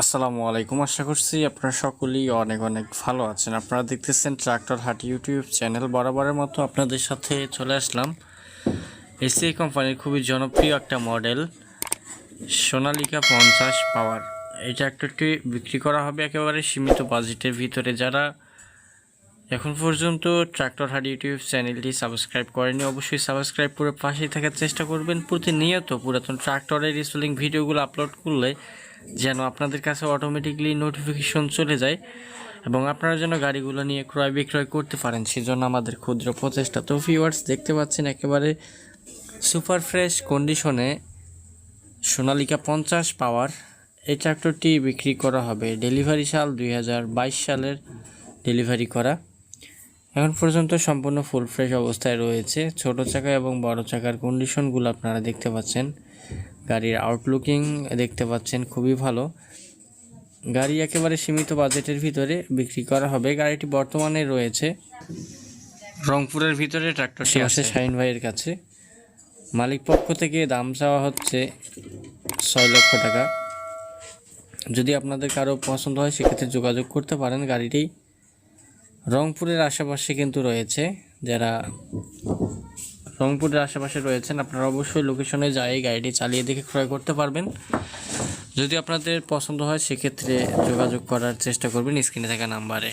আসসালামু আলাইকুম। আশা করছি আপনারা সকলেই অনেক অনেক ভালো আছেন। আপনারা দেখতেছেন ট্রাক্টর হাট ইউটিউব চ্যানেল। বরাবরের মতো আপনাদের সাথে চলে আসলাম এসিআই কোম্পানির খুবই জনপ্রিয় একটা মডেল সোনালিকা 50 পাওয়ার। এই ট্রাক্টরটি বিক্রি করা হবে একেবারে সীমিত বাজেটের ভিতরে। যারা এখন পর্যন্ত ট্রাক্টর হাট ইউটিউব চ্যানেলটি সাবস্ক্রাইব করেনি অবশ্যই সাবস্ক্রাইব করে পাশেই থাকার চেষ্টা করবেন। প্রতিনিয়ত পুরাতন ট্রাক্টরের রিসেলিং ভিডিওগুলো আপলোড করলে যেন আপনাদের কাছে অটোমেটিকলি নোটিফিকেশন চলে যায় এবং আপনারা যেন গাড়িগুলো নিয়ে ক্রয় বিক্রয় করতে পারেন, সেজন্য আমাদের ক্ষুদ্র প্রচেষ্টা। তো ভিউয়ার্স, দেখতে পাচ্ছেন একেবারে সুপার ফ্রেশ কন্ডিশনে সোনালিকা 50 পাওয়ার এই ট্রাক্টরটি বিক্রি করা হবে। ডেলিভারি সাল 2022 সালের ডেলিভারি করা। এখন পর্যন্ত সম্পূর্ণ ফুল ফ্রেশ অবস্থায় রয়েছে। ছোট চাকা এবং বড় চাকার কন্ডিশনগুলো আপনারা দেখতে পাচ্ছেন। গাড়ির আউটলুকিং দেখতে পাচ্ছেন খুবই ভালো। গাড়ি একেবারে সীমিত বাজেটের ভিতরে বিক্রি করা হবে। গাড়িটি বর্তমানে রয়েছে রংপুরের ভিতরে ট্রাক্টরটি আছে শাহিন ভাইয়ের কাছে। মালিক পক্ষ থেকে দাম চাওয়া হচ্ছে 6 লক্ষ টাকা। যদি আপনাদের কারো পছন্দ হয় সেক্ষেত্রে যোগাযোগ করতে পারেন। গাড়িটি রংপুরের আশেপাশে কিন্তু রয়েছে। যারা রংপুরের আশেপাশে রয়েছেন আপনারা অবশ্যই লোকেশনে যাই গাড়িটি চালিয়ে দেখে ক্রয় করতে পারবেন। যদি আপনাদের পছন্দ হয় সেক্ষেত্রে যোগাযোগ করার চেষ্টা করবেন স্ক্রিনে থাকা নাম্বারে।